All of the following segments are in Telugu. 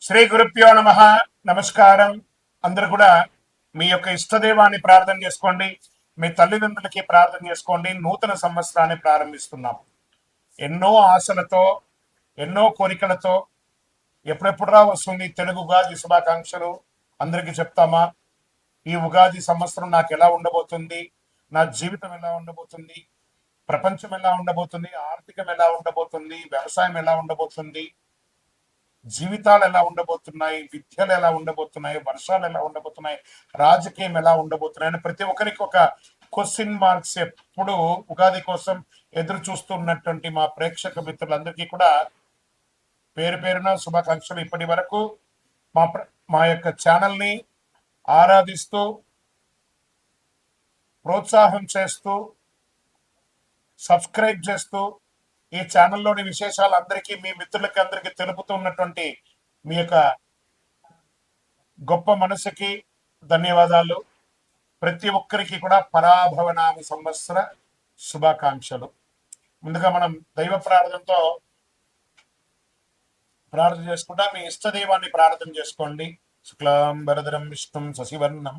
శ్రీ గురుభ్యో నమ. నమస్కారం. అందరు కూడా మీ యొక్క ఇష్టదేవాన్ని ప్రార్థన చేసుకోండి, మీ తల్లిదండ్రులకి ప్రార్థన చేసుకోండి. నూతన సంవత్సరాన్ని ప్రారంభిస్తున్నాం ఎన్నో ఆశలతో, ఎన్నో కోరికలతో. ఎప్పుడెప్పుడురా వస్తుంది తెలుగు ఉగాది శుభాకాంక్షలు అందరికీ చెప్తామా? ఈ ఉగాది సంవత్సరం నాకు ఎలా ఉండబోతుంది, నా జీవితం ఎలా ఉండబోతుంది, ప్రపంచం ఎలా ఉండబోతుంది, ఆర్థికం ఎలా ఉండబోతుంది, వ్యవసాయం ఎలా ఉండబోతుంది, జీవితాలు ఎలా ఉండబోతున్నాయి, విద్యలు ఎలా ఉండబోతున్నాయి, వర్షాలు ఎలా ఉండబోతున్నాయి, రాజకీయం ఎలా ఉండబోతున్నాయి అని ప్రతి ఒక్కరికి ఒక క్వశ్చన్ మార్క్స్ ఎప్పుడు ఉగాది కోసం ఎదురు చూస్తున్నటువంటి మా ప్రేక్షక మిత్రులందరికీ కూడా పేరు పేరున శుభాకాంక్షలు. ఇప్పటి వరకు మా యొక్క ఛానల్ని ఆరాధిస్తూ, ప్రోత్సాహం చేస్తూ, సబ్స్క్రైబ్ చేస్తూ, ఈ ఛానల్లోని విశేషాలు అందరికీ, మీ మిత్రులకి అందరికీ తెలుపుతున్నటువంటి మీ యొక్క గొప్ప మనసుకి ధన్యవాదాలు. ప్రతి ఒక్కరికి కూడా పరాభవనామ సంవత్సర శుభాకాంక్షలు. ముందుగా మనం దైవ ప్రార్థనతో ప్రార్థన చేసుకుంటా. మీ ఇష్టదైవాన్ని ప్రార్థన చేసుకోండి. శుక్లాంబరధరం విష్ణుం శశివర్ణం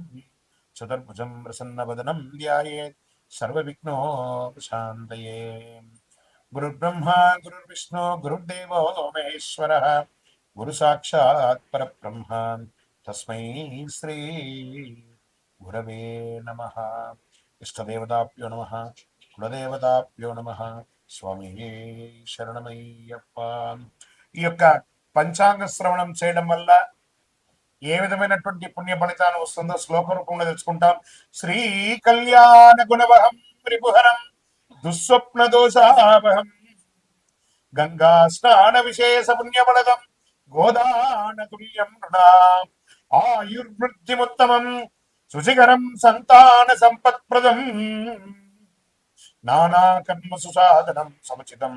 చతుర్భుజం ప్రసన్నవదనం ధ్యాయేత్ సర్వవిఘ్నోపశాంతయే. గురుర్బ్రహ్మా గురుర్విష్ణు గురుర్దేవో మహేశ్వరః గురు సాక్షాత్ పరబ్రహ్మ తస్మై శ్రీ గురవే నమః. ఇష్టదేవతాభ్యో నమః, కులదేవతాభ్యో నమః. స్వామి శరణమయ్యప్ప. ఈ యొక్క పంచాంగ శ్రవణం చేయడం వల్ల ఏ విధమైనటువంటి పుణ్య ఫలితాలు వస్తుందో శ్లోక రూపంలో తెలుసుకుంటాం. శ్రీ కళ్యాణ గుణవహం త్రిపుహరం దుస్వప్న దోషావహం గంగా స్నాన విశేష పుణ్యఫలదం గోదాన తుల్యం నృణాం ఆయుర్వృద్ధిముత్తమం శుచికరం సంతాన సంపత్ప్రదం నానా కర్మ సుసాధనం సముచితం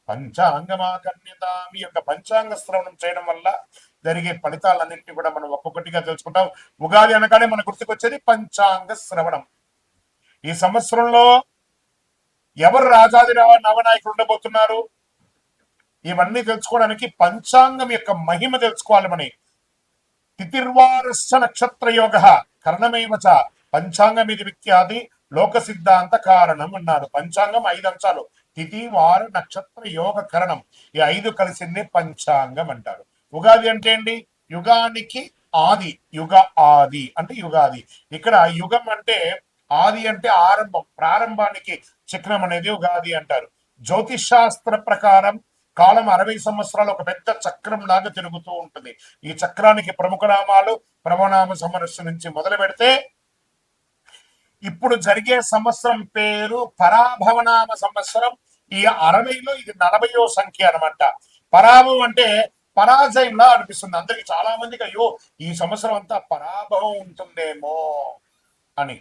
పంచాంగమాకర్ణ్యత. మీ యొక్క పంచాంగ శ్రవణం చేయడం వల్ల జరిగే ఫలితాలన్నింటినీ కూడా మనం ఒక్కొక్కటిగా తెలుసుకుంటాం. ఉగాది అనగానే మన గుర్తుకొచ్చేది పంచాంగ శ్రవణం. ఈ సంవత్సరంలో ఎవరు రాజాది నవనాయకులు ఉండబోతున్నారు, ఇవన్నీ తెలుసుకోవడానికి పంచాంగం యొక్క మహిమ తెలుసుకోవాలి. మన తిథిర్వారస్య నక్షత్ర యోగ కరణమేవచ పంచాంగం ఇది విఖ్యాతి లోక సిద్ధాంత కారణం అన్నారు. పంచాంగం 5 అంశాలు: తిథి, వార, నక్షత్ర, యోగ, కరణం. ఈ 5 కలిసిందే పంచాంగం అంటారు. ఉగాది అంటే ఏంటి? యుగానికి ఆది, యుగ ఆది అంటే యుగాది. ఇక్కడ యుగం అంటే ఆది అంటే ఆరంభం, ప్రారంభానికి చక్రం అనేది ఉగాది అంటారు. జ్యోతిష్ శాస్త్ర ప్రకారం కాలం 60 సంవత్సరాలు ఒక పెద్ద చక్రం లాగా తిరుగుతూ ఉంటుంది. ఈ చక్రానికి ప్రముఖ నామాలు ప్రణవనామ సంవత్సరం నుంచి మొదలు పెడితే ఇప్పుడు జరిగే సంవత్సరం పేరు పరాభవనామ సంవత్సరం. ఈ 60లో ఇది 40వ సంఖ్య అనమాట. పరాభవం అంటే పరాజయంలా అనిపిస్తుంది అందరికి, చాలా మందికి అయ్యో ఈ సంవత్సరం అంతా పరాభవం ఉంటుందేమో అని.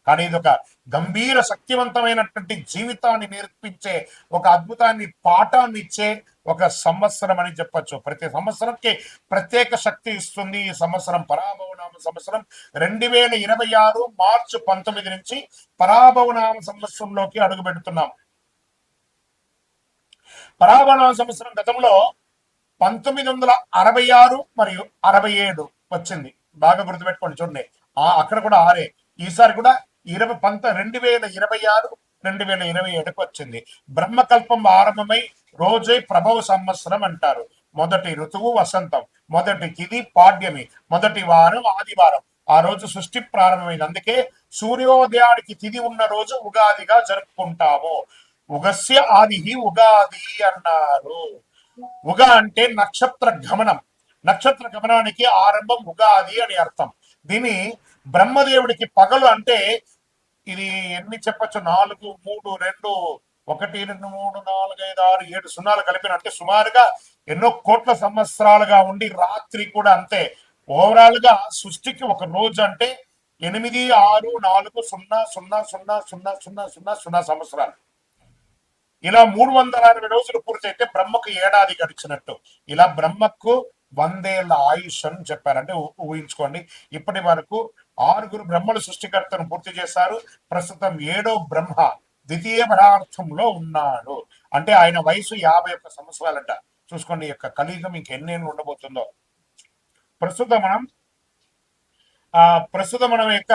కానీ ఇది ఒక గంభీర శక్తివంతమైనటువంటి జీవితాన్ని నేర్పించే, ఒక అద్భుతాన్ని పాఠాన్ని ఇచ్చే ఒక సంవత్సరం అని చెప్పచ్చు. ప్రతి సంవత్సరంకి ప్రత్యేక శక్తి ఇస్తుంది. ఈ సంవత్సరం పరాభవనామ సంవత్సరం 2026 మార్చి 19 నుంచి పరాభవనామ సంవత్సరంలోకి అడుగు పెడుతున్నాం. పరాభవనామ సంవత్సరం గతంలో 1966 మరియు 67 వచ్చింది. బాగా గుర్తుపెట్టుకోండి. చూడండి, అక్కడ కూడా 6. ఈసారి కూడా 2026 2027కు వచ్చింది. బ్రహ్మకల్పం ఆరంభమై రోజే ప్రభవ సంవత్సరం అంటారు. మొదటి ఋతువు వసంతం, మొదటి తిథి పాడ్యమి, మొదటి వారం ఆదివారం. ఆ రోజు సృష్టి ప్రారంభమైంది. అందుకే సూర్యోదయానికి తిథి ఉన్న రోజు ఉగాదిగా జరుపుకుంటాము. ఉగస్య ఆది ఉగాది అన్నారు. ఉగ అంటే నక్షత్ర గమనం, నక్షత్ర గమనానికి ఆరంభం ఉగాది అని అర్థం. దీని బ్రహ్మదేవుడికి పగలు అంటే ఇది ఎన్ని చెప్పచ్చు, 4 3 2 1 2 3 4 5 6 7 సున్నాలు కలిపిన, అంటే సుమారుగా ఎన్నో కోట్ల సంవత్సరాలుగా ఉండి రాత్రి కూడా అంతే. ఓవరాల్ గా సృష్టికి ఒక రోజు అంటే 8 6 4 0 0 0 0 0 0 సంవత్సరాలు. ఇలా 360 రోజులు పూర్తయితే బ్రహ్మకు ఏడాది గడిచినట్టు. ఇలా బ్రహ్మకు 100 ఏళ్ల ఆయుష్ అని చెప్పారంటే ఊహించుకోండి. ఇప్పటి వరకు 6 బ్రహ్మలు సృష్టికర్తను పూర్తి చేశారు. ప్రస్తుతం 7వ బ్రహ్మ ద్వితీయ పదార్థంలో ఉన్నాడు. అంటే ఆయన వయసు 51 సంవత్సరాలంట. చూసుకోండి, యొక్క కలియుగం ఇంకెన్నేళ్ళు ఉండబోతుందో. ప్రస్తుతం మనం ప్రస్తుతం మనం యొక్క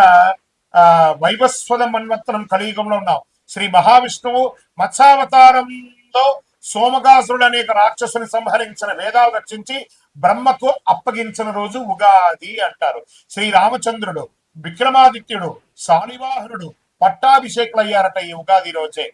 వైవస్వత మన్వంతరం కలియుగంలో ఉన్నాం. శ్రీ మహావిష్ణువు మత్స్యావతారంలో సోమకాసురుడు అనేక రాక్షసుని సంహరించిన వేదాలు రచించి బ్రహ్మకు అప్పగించిన రోజు ఉగాది అంటారు. శ్రీ రామచంద్రుడు, విక్రమాదిత్యుడు, శాలివాహనుడు పట్టాభిషేకులయ్యారట ఈ ఉగాది రోజే.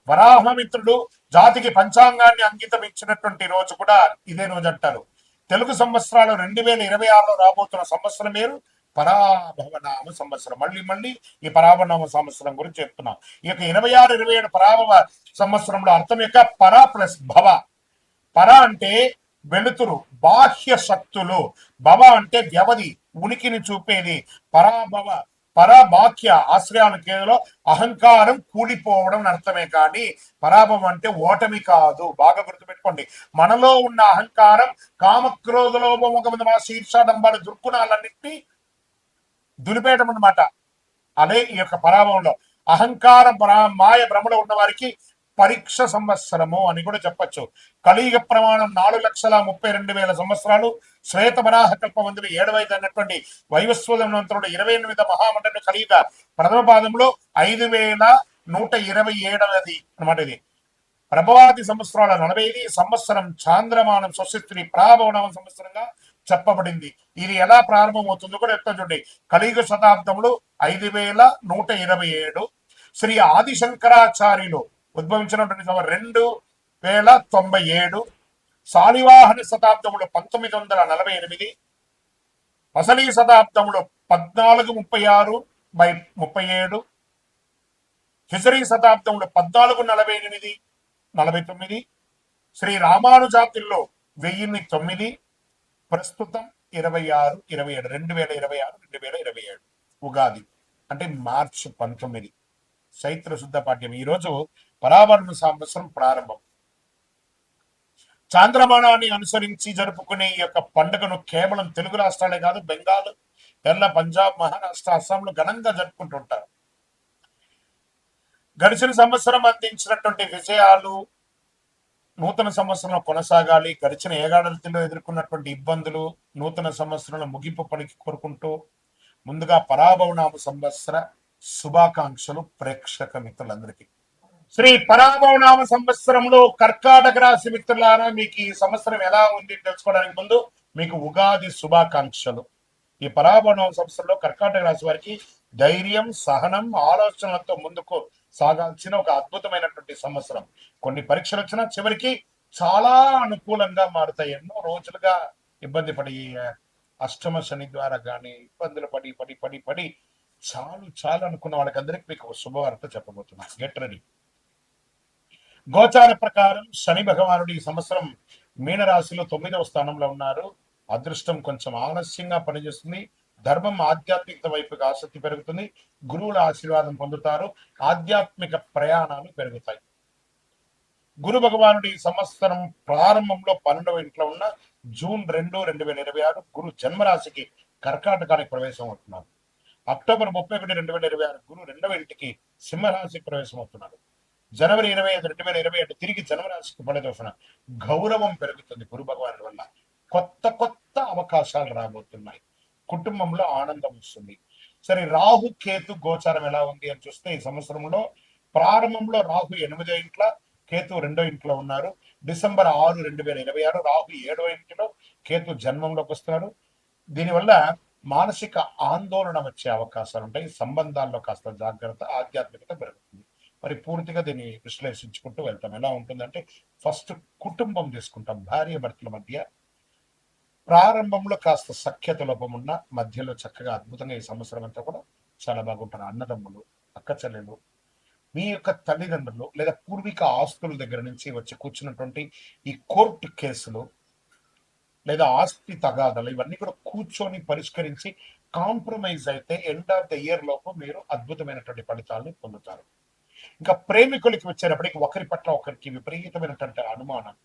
వరాహమిత్రుడు జాతికి పంచాంగాన్ని అంకితం ఇచ్చినటువంటి రోజు కూడా ఇదే రోజు అంటారు. తెలుగు సంవత్సరాలు 2026లో రాబోతున్న సంవత్సరం పేరు పరాభవనామ సంవత్సరం. మళ్ళీ ఈ పరాభవనామ సంవత్సరం గురించి చెప్తున్నాం. ఈ యొక్క 26-27 పరాభవ సంవత్సరంలో అర్థం యొక్క పర ప్లస్ భవ. పర అంటే వెలుతురు, బాహ్య శక్తులు. భవ అంటే వ్యవధి, ఉనికిని చూపేది. పరాభవ పరబాక్య ఆశ్రయాల కేంద్రంలో అహంకారం కూలిపోవడం అర్థమే కానీ పరాభవం అంటే ఓటమి కాదు. బాగా గుర్తుపెట్టుకోండి. మనలో ఉన్న అహంకారం, కామక్రోధ లోభ శీర్షాడంబాలు దుర్గుణాలన్నింటినీ దులిపేయడం అన్నమాట. అదే ఈ యొక్క పరాభవంలో అహంకారం మాయ భ్రమలో ఉన్న వారికి పరీక్ష సంవత్సరము అని కూడా చెప్పచ్చు. కలియుగ ప్రమాణం 4,32,000 సంవత్సరాలు. శ్వేత వరాహ కల్పమందులు 7 అన్నటువంటి వైవస్వతంతుడు 28 మహామండలి కలియుగ ప్రథమ పాదంలో 5,127 అనమాట. ఇది ప్రభవాది సంవత్సరాల 40 సంవత్సరం చాంద్రమానం స్వస్తి ప్రాభవనామ సంవత్సరంగా చెప్పబడింది. ఇది ఎలా ప్రారంభమవుతుందో కూడా చెప్తా చూడండి. కలియుగ శతాబ్దములు 5,127. శ్రీ ఆదిశంకరాచార్యులు ఉద్భవించినటువంటి 2,097. శాలివాహన శతాబ్దములు 1948. అసలీ శతాబ్దములు 1436/37. హిజరీ శతాబ్దములు 1448-49. శ్రీ రామానుజాతిల్లో 1009. ప్రస్తుతం 26-27 2026-2027 ఉగాది అంటే మార్చి 19 చైత్ర శుద్ధ పాఠ్యం. ఈ రోజు పరాభరణ సంవత్సరం ప్రారంభం. చాంద్రమానాన్ని అనుసరించి జరుపుకునే ఈ యొక్క పండుగను కేవలం తెలుగు రాష్ట్రాలే కాదు, బెంగాల్, కేరళ, పంజాబ్, మహారాష్ట్ర, అస్సాంలో ఘనంగా జరుపుకుంటుంటారు. గడిచిన సంవత్సరం అందించినటువంటి విజయాలు నూతన సంవత్సరంలో కొనసాగాలి. గడిచిన ఏడాదిలో ఎదుర్కొన్నటువంటి ఇబ్బందులు నూతన సంవత్సరంలో ముగింపు పనికి కోరుకుంటూ ముందుగా పరాభవనామ సంవత్సర శుభాకాంక్షలు ప్రేక్షక మిత్రులందరికీ. శ్రీ పరాభవనామ సంవత్సరంలో కర్కాటక రాశి మిత్రులారా, మీకు ఈ సంవత్సరం ఎలా ఉంది తెలుసుకోవడానికి ముందు మీకు ఉగాది శుభాకాంక్షలు. ఈ పరాభవనామ సంవత్సరంలో కర్కాటక రాశి వారికి ధైర్యం, సహనం, ఆలోచనలతో ముందుకు సాగాల్సిన ఒక అద్భుతమైనటువంటి సంవత్సరం. కొన్ని పరీక్షలు వచ్చినా చివరికి చాలా అనుకూలంగా మారుతాయి. ఎన్నో రోజులుగా ఇబ్బంది పడి అష్టమ శని ద్వారా కానీ ఇబ్బందులు పడి పడి పడి పడి చాలు అనుకున్న వాళ్ళకందరికీ మీకు శుభవార్త చెప్పబోతున్నాను. Get ready. గోచార ప్రకారం శని భగవానుడు ఈ సంవత్సరం మీనరాశిలో 9వ స్థానంలో ఉన్నారు. అదృష్టం కొంచెం ఆలస్యంగా పనిచేస్తుంది. ధర్మం, ఆధ్యాత్మికత వైపుకి ఆసక్తి పెరుగుతుంది. గురువుల ఆశీర్వాదం పొందుతారు. ఆధ్యాత్మిక ప్రయాణాలు పెరుగుతాయి. గురు భగవానుడు ఈ సంవత్సరం ప్రారంభంలో 12వ ఇంట్లో ఉన్న జూన్ 2, 2026 గురు జన్మరాశికి కర్కాటకానికి ప్రవేశం అవుతున్నారు. అక్టోబర్ 31, 2026 గురు 2వ ఇంటికి సింహరాశికి ప్రవేశం అవుతున్నారు. జనవరి 25, 2027 తిరిగి జన్మరాశికి పడదోసిన గౌరవం పెరుగుతుంది. గురు భగవానుడి వల్ల కొత్త అవకాశాలు రాబోతున్నాయి. కుటుంబంలో ఆనందం వస్తుంది. సరే, రాహు కేతు గోచారం ఎలా ఉంది అని చూస్తే ఈ సంవత్సరంలో ప్రారంభంలో రాహు 8వ ఇంట్లో, కేతు 2వ ఇంట్లో ఉన్నారు. డిసెంబర్ 6, 2026 రాహు 7వ ఇంటిలో, కేతు జన్మంలోకి వస్తున్నారు. దీనివల్ల మానసిక ఆందోళన వచ్చే అవకాశాలు ఉంటాయి. సంబంధాల్లో కాస్త జాగ్రత్త, ఆధ్యాత్మికత పెరుగుతుంది. మరి పూర్తిగా దీన్ని విశ్లేషించుకుంటూ వెళ్తాం. ఎలా ఉంటుందంటే ఫస్ట్ కుటుంబం తీసుకుంటాం. భార్య భర్తల మధ్య ప్రారంభంలో కాస్త సఖ్యత లోపం ఉన్న మధ్యలో చక్కగా అద్భుతంగా ఈ సంవత్సరం అంతా కూడా చాలా బాగుంటారు. అన్నదమ్ములు, అక్క చెల్లెలు, మీ యొక్క తల్లిదండ్రులు లేదా పూర్వీక ఆస్తుల దగ్గర నుంచి వచ్చి కూర్చున్నటువంటి ఈ కోర్టు కేసులు లేదా ఆస్తి తగాదాలు ఇవన్నీ కూడా కూర్చొని పరిష్కరించి కాంప్రమైజ్ అయితే ఎండ్ ఆఫ్ ద ఇయర్ లోపు మీరు అద్భుతమైనటువంటి ఫలితాలను పొందుతారు. ఇంకా ప్రేమికులకి వచ్చేటప్పటికి ఒకరి పట్ల ఒకరికి విపరీతమైనటువంటి అనుమానం,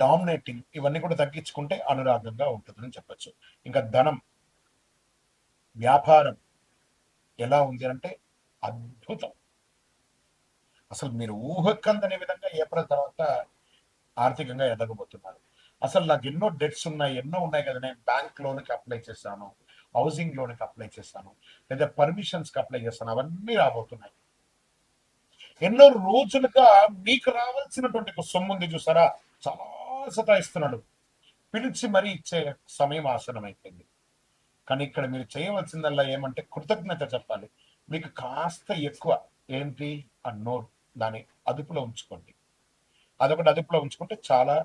డామినేటింగ్ ఇవన్నీ కూడా తగ్గించుకుంటే అనురాగంగా ఉంటుందని చెప్పచ్చు. ఇంకా ధనం, వ్యాపారం ఎలా ఉంది అంటే అద్భుతం. అసలు మీరు ఊహకందనే విధంగా ఏప్రిల్ తర్వాత ఆర్థికంగా ఎదగబోతున్నారు. అసలు నాకు ఎన్నో డెట్స్ ఉన్నాయి, ఎన్నో ఉన్నాయి కదా, నేను బ్యాంక్ లోన్కి అప్లై చేశాను, హౌసింగ్ లోన్కి అప్లై చేశాను, లేదా పర్మిషన్స్కి అప్లై చేస్తాను, అవన్నీ రాబోతున్నాయి. ఎన్నో రోజులుగా మీకు రావాల్సినటువంటి ఒక సొమ్ము ఉంది చూసారా, చాలా సతాయిస్తున్నాడు, పిలిచి మరీ ఇచ్చే సమయం ఆసనమైపోయింది. కానీ ఇక్కడ మీరు చేయవలసిందల్లా ఏమంటే కృతజ్ఞత చెప్పాలి. మీకు కాస్త ఎక్కువ ఏంటి ఆ నోరు, దాన్ని అదుపులో ఉంచుకోండి. అదొకటి అదుపులో ఉంచుకుంటే చాలా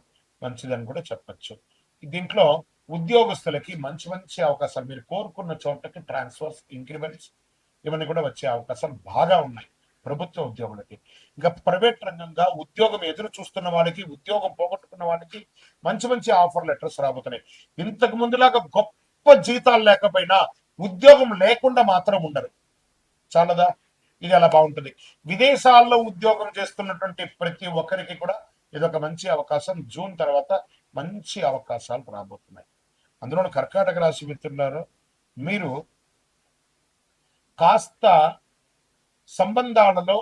మంచిదని కూడా చెప్పచ్చు. దీంట్లో ఉద్యోగస్తులకి మంచి మంచి అవకాశాలు, మీరు కోరుకున్న చోటకి ట్రాన్స్ఫర్స్, ఇంక్రిమెంట్స్ ఇవన్నీ కూడా వచ్చే అవకాశాలు బాగా ఉన్నాయి ప్రభుత్వ ఉద్యోగులకి. ఇంకా ప్రైవేట్ రంగంగా ఉద్యోగం ఎదురు చూస్తున్న వాళ్ళకి, ఉద్యోగం పోగొట్టుకున్న వాళ్ళకి మంచి మంచి ఆఫర్ లెటర్స్ రాబోతున్నాయి. ఇంతకు ముందులాగా గొప్ప జీతాలు లేకపోయినా ఉద్యోగం లేకుండా మాత్రం ఉండరు. చాలదా? ఇది అలా బాగుంటుంది. విదేశాల్లో ఉద్యోగం చేస్తున్నటువంటి ప్రతి ఒక్కరికి కూడా ఇది ఒక మంచి అవకాశం. జూన్ తర్వాత మంచి అవకాశాలు రాబోతున్నాయి. అందులో కర్కాటక రాశి మిత్రులారు, మీరు కాస్త సంబంధాలలో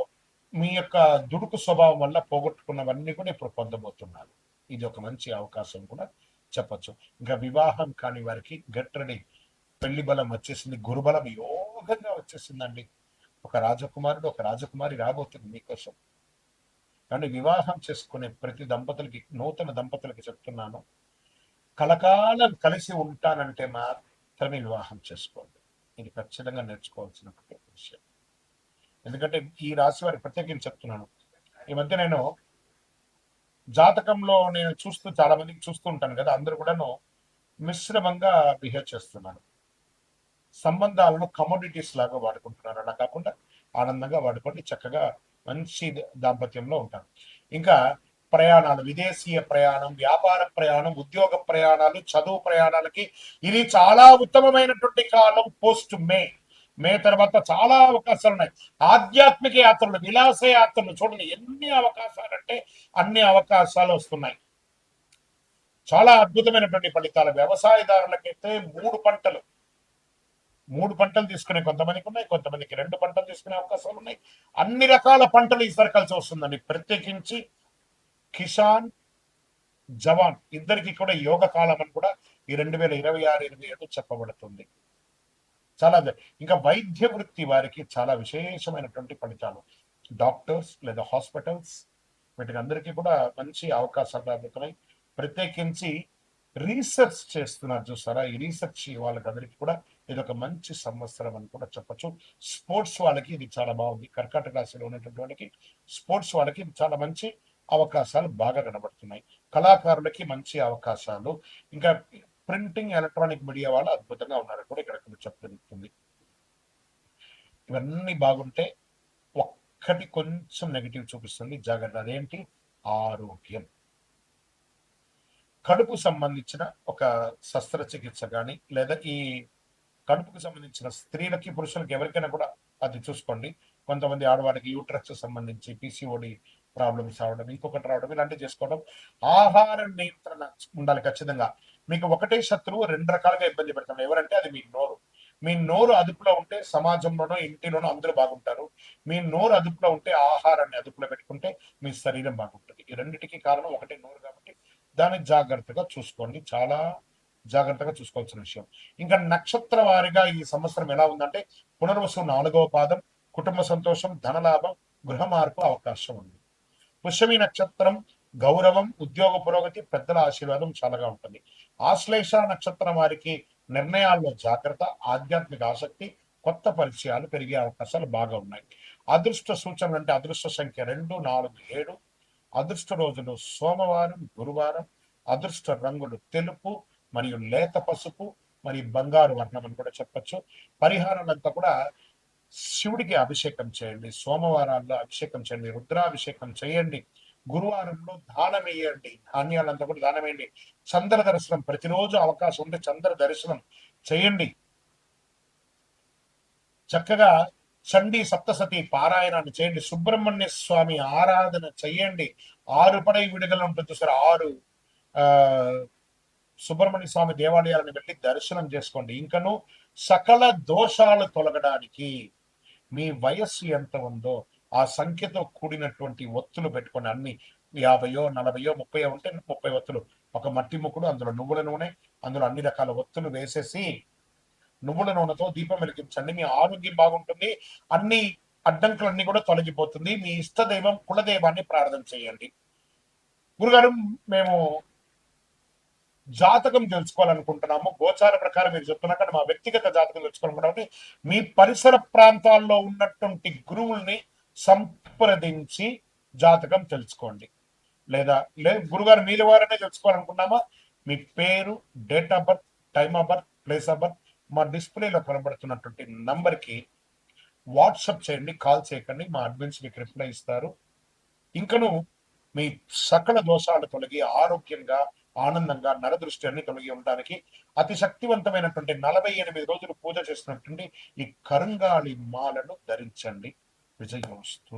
మీ యొక్క దుడుకు స్వభావం వల్ల పోగొట్టుకున్నవన్నీ కూడా ఇప్పుడు పొందబోతున్నారు. ఇది ఒక మంచి అవకాశం కూడా చెప్పచ్చు. ఇంకా వివాహం కాని వారికి గెట్ రెడీ, పెళ్లి బలం వచ్చేసింది, గురుబలం యోగంగా వచ్చేసిందండి. ఒక రాజకుమారుడు, ఒక రాజకుమారి రాబోతుంది మీకోసం. కానీ వివాహం చేసుకునే ప్రతి దంపతులకి, నూతన దంపతులకి చెప్తున్నాను, కలకాలం కలిసి ఉంటానంటే మాత్రమే వివాహం చేసుకోండి. ఇది ఖచ్చితంగా నేర్చుకోవాల్సిన విషయం. ఎందుకంటే ఈ రాశి వారి ప్రత్యేకించి చెప్తున్నాను. ఈ మధ్య నేను జాతకంలో నేను చాలా మందికి చూస్తూ ఉంటాను కదా, అందరూ కూడాను మిశ్రమంగా బిహేవ్ చేస్తున్నారు. సంబంధాలను కమోడిటీస్ లాగా వాడుకుంటున్నారు. అలా కాకుండా ఆనందంగా వాడుకోండి, చక్కగా మంచి దాంపత్యంలో ఉంటారు. ఇంకా ప్రయాణాలు, విదేశీయ ప్రయాణం, వ్యాపార ప్రయాణం, ఉద్యోగ ప్రయాణాలు, చదువు ప్రయాణాలకి ఇది చాలా ఉత్తమమైనటువంటి కాలం. పోస్ట్ మే తర్వాత చాలా అవకాశాలు ఉన్నాయి. ఆధ్యాత్మిక యాత్రలు, విలాస యాత్రలు, చూడండి ఎన్ని అవకాశాలు అంటే అన్ని అవకాశాలు వస్తున్నాయి. చాలా అద్భుతమైనటువంటి ఫలితాలు. వ్యవసాయదారులకైతే మూడు పంటలు తీసుకునే కొంతమందికి ఉన్నాయి, కొంతమందికి 2 పంటలు తీసుకునే అవకాశాలు ఉన్నాయి. అన్ని రకాల పంటలు ఈసారి కలిసి వస్తుందండి. ప్రత్యేకించి కిసాన్, జవాన్ ఇద్దరికి కూడా యోగ కాలం అని కూడా ఈ 2026-27 చెప్పబడుతుంది. చాలా ఇంకా వైద్య వృత్తి వారికి చాలా విశేషమైనటువంటి ఫలితాలు. డాక్టర్స్ లేదా హాస్పిటల్స్, వీటికి అందరికీ కూడా మంచి అవకాశాలు రాబోతున్నాయి. ప్రత్యేకించి రీసెర్చ్ చేస్తున్నారు చూసారా, ఈ రీసెర్చ్ వాళ్ళకి అందరికీ కూడా ఇది ఒక మంచి సంవత్సరం అని కూడా చెప్పచ్చు. స్పోర్ట్స్ వాళ్ళకి ఇది చాలా బాగుంది. కర్కాటక రాశిలో ఉన్నటువంటి వాళ్ళకి, స్పోర్ట్స్ వాళ్ళకి ఇది చాలా మంచి అవకాశాలు బాగా కనబడుతున్నాయి. కళాకారులకి మంచి అవకాశాలు. ఇంకా ప్రింటింగ్, ఎలక్ట్రానిక్ మీడియా వాళ్ళు అద్భుతంగా ఉన్నారు కూడా ఇక్కడ చెప్తుంది. ఇవన్నీ బాగుంటే ఒక్కటి కొంచెం నెగిటివ్ చూపిస్తుంది, జాగ్రత్త. అదేంటి? ఆరోగ్యం. కడుపు సంబంధించిన ఒక శస్త్రచికిత్స కానీ, లేదా ఈ కడుపుకు సంబంధించిన స్త్రీలకి, పురుషులకి ఎవరికైనా కూడా అది చూసుకోండి. కొంతమంది ఆడవారికి యూట్రస్ సంబంధించి పిసిఓడి ప్రాబ్లమ్స్ రావడం, ఇంకొకటి రావడం, ఇలాంటివి చేసుకోవడం. ఆహార నియంత్రణ ఉండాలి ఖచ్చితంగా. మీకు ఒకటే శత్రువు 2 రకాలుగా ఇబ్బంది పెడతాం. ఎవరంటే అది మీ నోరు. మీ నోరు అదుపులో ఉంటే సమాజంలోనో ఇంటిలోనో అందరూ బాగుంటారు. మీ నోరు అదుపులో ఉంటే, ఆహారాన్ని అదుపులో పెట్టుకుంటే మీ శరీరం బాగుంటుంది. ఈ రెండింటికి కారణం ఒకటే నోరు కాబట్టి దాన్ని జాగ్రత్తగా చూసుకోండి. చాలా జాగ్రత్తగా చూసుకోవాల్సిన విషయం. ఇంకా నక్షత్ర వారిగా ఈ సంవత్సరం ఎలా ఉందంటే, పునర్వసు 4వ పాదం, కుటుంబ సంతోషం, ధనలాభం, గృహ మార్పు అవకాశం ఉంది. పుష్యమి నక్షత్రం, గౌరవం, ఉద్యోగ పురోగతి, పెద్దల ఆశీర్వాదం చాలాగా ఉంటుంది. ఆశ్లేష నక్షత్రం వారికి నిర్ణయాల్లో జాగ్రత్త, ఆధ్యాత్మిక ఆసక్తి, కొత్త పరిచయాలు పెరిగే అవకాశాలు బాగా ఉన్నాయి. అదృష్ట సూచనలు అంటే అదృష్ట సంఖ్య 2, 4, 7. అదృష్ట రోజులు సోమవారం, గురువారం. అదృష్ట రంగులు తెలుపు మరియు లేత పసుపు మరియు బంగారు వర్ణం అని కూడా చెప్పచ్చు. పరిహారాలంతా కూడా శివుడికి అభిషేకం చేయండి, సోమవారాల్లో అభిషేకం చేయండి, రుద్రాభిషేకం చేయండి, గురువారంలో దానం వేయండి, ధాన్యాలంతా కూడా దానం వేయండి. చంద్ర దర్శనం ప్రతిరోజు అవకాశం ఉంటే చంద్ర దర్శనం చేయండి. చక్కగా చండీ సప్తసతి పారాయణాన్ని చేయండి. సుబ్రహ్మణ్య స్వామి ఆరాధన చేయండి. 6 పడై విడుదల ఉంటుంది సార్, 6 సుబ్రహ్మణ్య స్వామి దేవాలయాలను వెళ్ళి దర్శనం చేసుకోండి. ఇంకను సకల దోషాలు తొలగడానికి మీ వయస్సు ఎంత ఉందో ఆ సంఖ్యతో కూడినటువంటి ఒత్తులు పెట్టుకొని, అన్ని 50, 40, 30 ఉంటే 30 ఒత్తులు ఒక మట్టి ముక్కుడు, అందులో నువ్వుల నూనె, అందులో అన్ని రకాల ఒత్తులు వేసేసి నువ్వుల నూనెతో దీపం వెలిగించండి. మీ ఆరోగ్యం బాగుంటుంది. అన్ని అడ్డంకులన్నీ కూడా తొలగిపోతుంది. మీ ఇష్టదైవం కులదైవాన్ని ప్రార్థన చేయండి. గురుగారు, మేము జాతకం తెలుసుకోవాలనుకుంటున్నాము. గోచార ప్రకారం మీరు చెప్తున్నా కానీ మా వ్యక్తిగత జాతకం తెలుసుకోవాలనుకుంటే మీ పరిసర ప్రాంతాల్లో ఉన్నటువంటి గురువుల్ని సంప్రదించి జాతకం తెలుసుకోండి. లేదు గురుగారు మీరు వారనే తెలుసుకోవాలనుకున్నామా, మీ పేరు, date of birth, time of birth, place of birth మా డిస్ప్లేలో కనబడుతున్నటువంటి నంబర్కి వాట్సాప్ చేయండి, కాల్ చేయకండి. మా అడ్మిన్స్ మీకు రిప్లై ఇస్తారు. ఇంకను మీ సకల దోషాలు తొలగి ఆరోగ్యంగా, ఆనందంగా, నరదృష్టి అన్ని తొలగి ఉండడానికి అతి శక్తివంతమైనటువంటి 48 రోజులు పూజ చేసినటువంటి ఈ కరుంగాళి మాలను ధరించండి. విజయమస్తు.